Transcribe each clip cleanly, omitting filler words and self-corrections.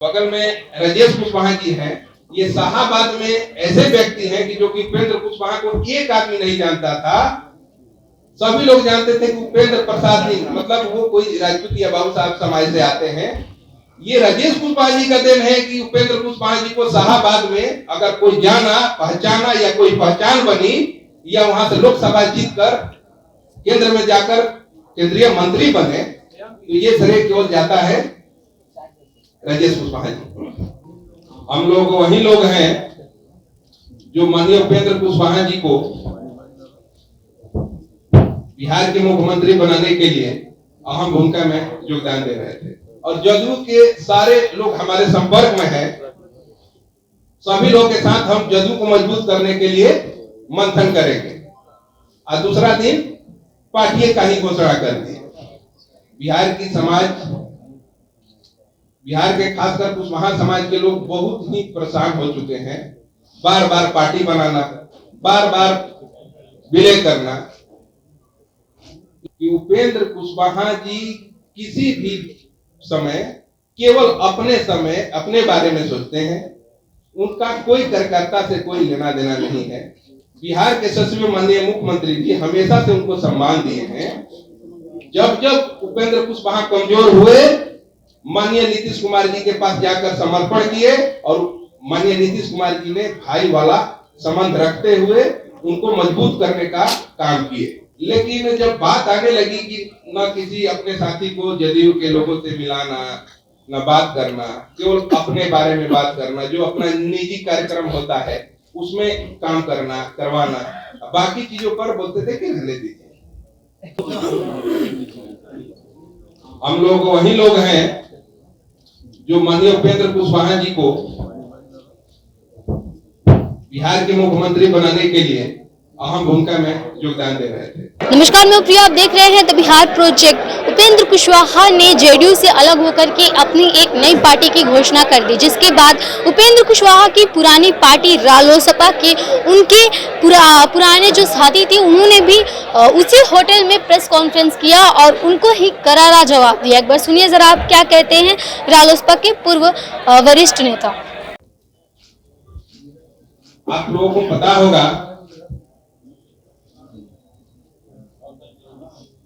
बगल में राजेश कुशवाहा जी हैं। ये शाहाबाद में ऐसे व्यक्ति हैं कि जो कि उपेंद्र कुशवाहा को एक आदमी नहीं जानता था। सभी लोग जानते थे कि उपेंद्र प्रसाद जी मतलब वो कोई राजपूत या बाबू साहब समाज से आते हैं। ये राजेश कुशवाहा जी का देन है कि उपेंद्र कुशवाहा जी को शाहाबाद में अगर कोई जाना पहचाना या कोई पहचान बनी या वहां से लोकसभा जीत कर केंद्र में जाकर केंद्रीय मंत्री बने, तो ये श्रेय केवल जाता है राजेश कुशवाहा जी। हम लोग वही लोग हैं जो माननीय उपेंद्र कुशवाहा जी को बिहार के मुख्यमंत्री बनाने के लिए अहम भूमिका में योगदान दे रहे थे और जदयू के सारे लोग हमारे संपर्क में हैं। सभी लोग के साथ हम जदयू को मजबूत करने के लिए मंथन करेंगे। और दूसरा दिन पार्टी का ही घोषणा कर दी। बिहार के खासकर कुशवाहा समाज के लोग बहुत ही परेशान हो चुके हैं। बार बार पार्टी बनाना, बार बार विलय करना। कि उपेंद्र कुशवाहा जी किसी भी समय केवल अपने बारे में सोचते हैं। उनका कोई कार्यकर्ता से कोई लेना देना नहीं है। बिहार के यशस्वी माननीय मुख्यमंत्री जी हमेशा से उनको सम्मान दिए हैं। जब जब उपेंद्र कुशवाहा कमजोर हुए, माननीय नीतीश कुमार जी के पास जाकर समर्पण किए और माननीय नीतीश कुमार जी ने भाई वाला संबंध रखते हुए उनको मजबूत करने का काम किए। लेकिन जब बात आने लगी कि न किसी अपने साथी को जदयू के लोगों से मिलाना, न बात करना, केवल अपने बारे में बात करना, जो अपना निजी कार्यक्रम होता है उसमें काम करना करवाना, बाकी चीजों पर बोलते थे कि रहने दीजिए। हम लोग वही लोग हैं जो माननीय उपेंद्र कुशवाहा जी को बिहार के मुख्यमंत्री बनाने के लिए अहम भूमिका में योगदान दे रहे थे। नमस्कार, मैं प्रिया, आप देख रहे हैं द बिहार प्रोजेक्ट। उपेंद्र कुशवाहा ने जेडीयू से अलग होकर के अपनी एक नई पार्टी की घोषणा कर दी, जिसके बाद उपेंद्र कुशवाहा की पुरानी पार्टी रालोसपा के उनके पुराने जो साथी थे उन्होंने भी उसी होटल में प्रेस कॉन्फ्रेंस किया और उनको ही करारा जवाब दिया। एक बार सुनिए जरा आप क्या कहते हैं रालोसपा के पूर्व वरिष्ठ नेता। आप लोगों को पता होगा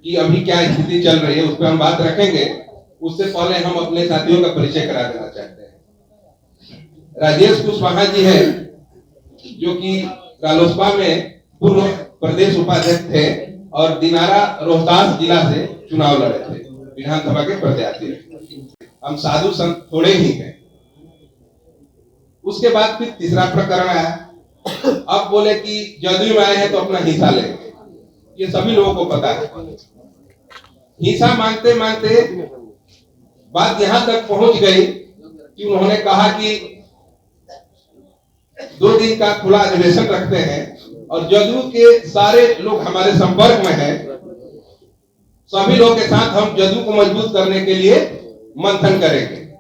कि अभी क्या स्थिति चल रही है, उस पर हम बात रखेंगे। उससे पहले हम अपने साथियों का परिचय करा देना चाहते हैं। राजेश कुशवाहा जी है जो कि रालोसपा में पूर्व प्रदेश उपाध्यक्ष थे और दिनारा रोहतास जिला से चुनाव लड़े थे, विधानसभा के प्रत्याशी। हम साधु संत थोड़े ही हैं। उसके बाद फिर तीसरा प्रकरण आया। अब बोले कि जदयू में आए हैं तो अपना हिस्सा लेंगे। ये सभी लोगों को पता है। हिस्सा मांगते मांगते बात यहां तक पहुंच गई कि उन्होंने कहा कि 2 दिन का खुला अधिवेशन रखते हैं और जदयू के सारे लोग हमारे संपर्क में हैं। सभी लोग के साथ हम जदयू को मजबूत करने के लिए मंथन करेंगे।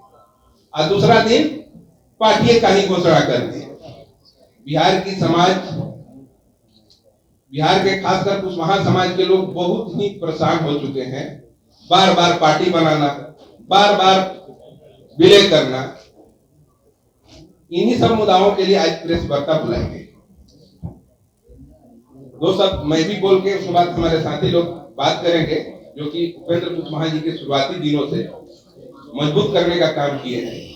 और दूसरा दिन पार्टी का ही घोषणा कर दी। बिहार के खासकर कुशवाहा समाज के लोग बहुत ही परेशान हो चुके हैं। बार बार पार्टी बनाना, बार बार विलय करना। इन्हीं सब मुद्दाओं के लिए आज प्रेस वार्ता बुलाई गई। 2 शब्द मैं भी बोल के उसके बाद हमारे साथी लोग बात करेंगे जो कि उपेंद्र कुशवाहा जी के शुरुआती दिनों से मजबूत करने का काम किए हैं।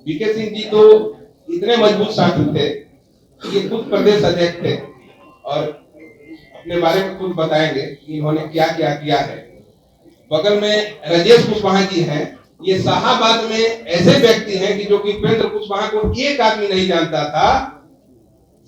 वीके सिंह जी तो इतने मजबूत साथी थे कि ये खुद प्रदेश अध्यक्ष थे और अपने बारे में खुद बताएंगे कि इन्होंने क्या क्या किया है। बगल में राजेश कुशवाहा जी हैं। ये शाहाबाद में ऐसे व्यक्ति हैं कि जो कि उपेंद्र कुशवाहा को एक आदमी नहीं जानता था।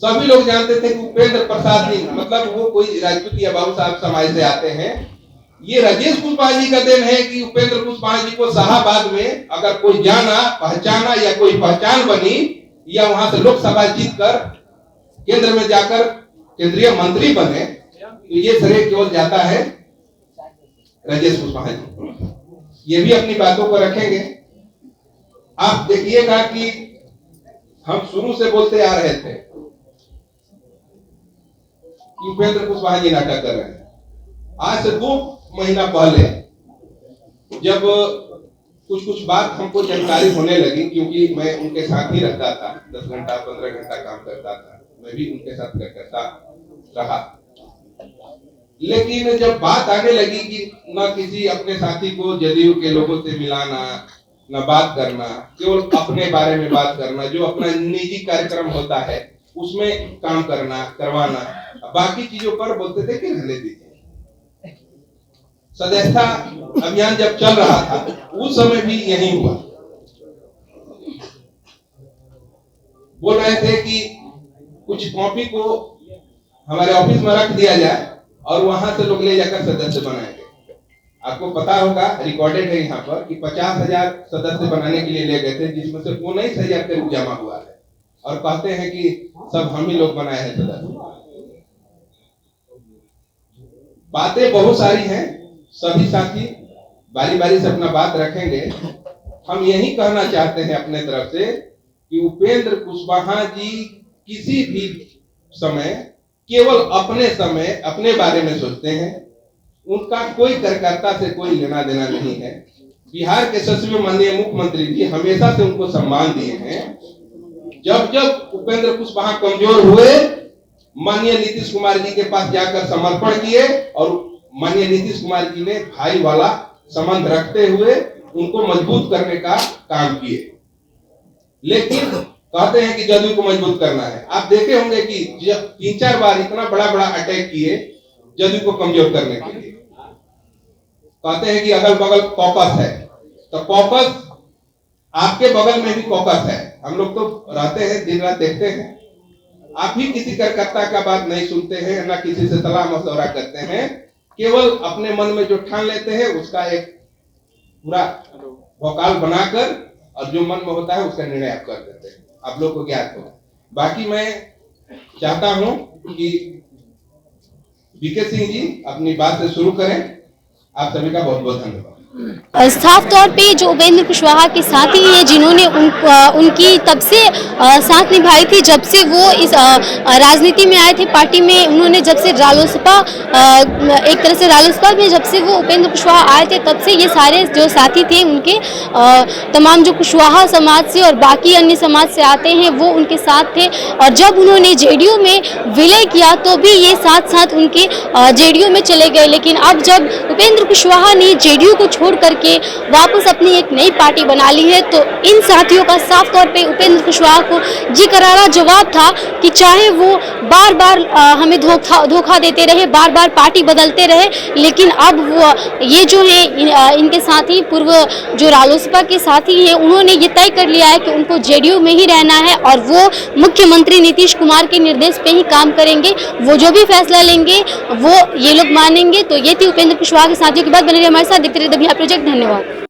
सभी लोग जानते थे कि उपेंद्र प्रसाद जी मतलब वो कोई राजपूत या बाबू साहब समाज से आते हैं। ये राजेश कुशवाहा जी का देन है कि उपेंद्र कुशवाहा जी को शाहाबाद में अगर कोई जाना पहचाना या कोई पहचान बनी या वहां से लोकसभा जीत कर केंद्र में जाकर केंद्रीय मंत्री बने, तो ये श्रेय केवल जाता है राजेश कुशवाहा जी। ये भी अपनी बातों को रखेंगे। आप देखिएगा कि हम शुरू से बोलते आ रहे थे कि उपेंद्र कुशवाहा जी नाटक कर रहे हैं। आज से 2 महीना पहले जब कुछ बात हमको जानकारी होने लगी, क्योंकि मैं उनके साथ ही रहता था, 10 घंटा 15 घंटा काम करता था, मैं भी उनके साथ करता रहा। लेकिन जब बात आने लगी कि न किसी अपने साथी को जदयू के लोगों से मिलाना, न बात करना, केवल अपने बारे में बात करना, जो अपना निजी कार्यक्रम होता है उसमें काम करना करवाना, बाकी चीजों पर बोलते थे कि रहने दीजिए। सदस्यता अभियान जब चल रहा था उस समय भी यही हुआ। बोल रहे थे कि कुछ कॉपी को हमारे ऑफिस में रख दिया जाए और वहां से लोग ले जाकर सदस्य बनाएंगे। आपको पता होगा, रिकॉर्डेड है यहाँ पर कि 50,000 सदस्य बनाने के लिए ले गए थे, जिसमें से 19,000 करीब जमा हुआ है, और कहते हैं कि सब हम ही लोग बनाए हैं सदस्य। बातें बहुत सारी हैं, सभी साथी बारी बारी से अपना बात रखेंगे। हम यही कहना चाहते हैं अपने तरफ से कि उपेंद्र कुशवाहा जी किसी भी समय केवल अपने समय अपने बारे में सोचते हैं। उनका कोई कार्यकर्ता से कोई लेना देना नहीं है। बिहार के यशस्वी माननीय मुख्यमंत्री जी हमेशा से उनको सम्मान दिए हैं। जब जब उपेंद्र कुशवाहा कमजोर हुए, माननीय नीतीश कुमार जी के पास जाकर समर्पण किए और माननीय नीतीश कुमार जी ने भाई वाला संबंध रखते हुए उनको मजबूत करने का काम किए। लेकिन कहते हैं कि जदयू को मजबूत करना है। आप देखे होंगे कि 3-4 बार इतना बड़ा बड़ा अटैक किए जदयू को कमजोर करने के लिए। कहते हैं कि अगल बगल कॉकस है, तो कॉकस आपके बगल में भी कॉकस है। हम लोग तो रहते हैं, दिन रात देखते हैं। आप ही किसी कार्यकर्ता का बात नहीं सुनते हैं, ना किसी से सलाह मशवरा करते हैं, केवल अपने मन में जो ठान लेते हैं उसका एक पूरा भौकाल बनाकर और जो मन में होता है उसका निर्णय आप कर देते हैं। आप लोग को ज्ञात हो। बाकी मैं चाहता हूं कि बीके सिंह जी अपनी बात से शुरू करें। आप सभी का बहुत बहुत धन्यवाद। साफ तौर पे जो उपेंद्र कुशवाहा के साथी हैं, जिन्होंने उनकी तब से साथ निभाई थी जब से वो इस राजनीति में आए थे, पार्टी में। उन्होंने जब से रालोसपा एक तरह से रालोसपा में जब से वो उपेंद्र कुशवाहा आए थे, तब से ये सारे जो साथी थे उनके तमाम जो कुशवाहा समाज से और बाकी अन्य समाज से आते हैं वो उनके साथ थे। और जब उन्होंने जेडीयू में विलय किया तो भी ये साथ साथ उनके जेडीयू में चले गए। लेकिन अब जब उपेंद्र कुशवाहा ने जेडीयू को छोड़ करके वापस अपनी एक नई पार्टी बना ली है, तो इन साथियों का साफ तौर पे उपेंद्र कुशवाहा को जी करारा जवाब था कि चाहे वो बार बार हमें धोखा देते रहे, बार बार पार्टी बदलते रहे, लेकिन अब वो ये जो है इनके साथी पूर्व जो रालोसपा के साथी हैं, उन्होंने ये तय कर लिया है कि उनको जेडीयू में ही रहना है और वो मुख्यमंत्री नीतीश कुमार के निर्देश पे ही काम करेंगे। वो जो भी फैसला लेंगे वो ये लोग मानेंगे। तो ये थी उपेंद्र कुशवाहा के साथियों की बात। बने रहिए हमारे साथ, देखते रहिए द बिहार प्रोजेक्ट। धन्यवाद।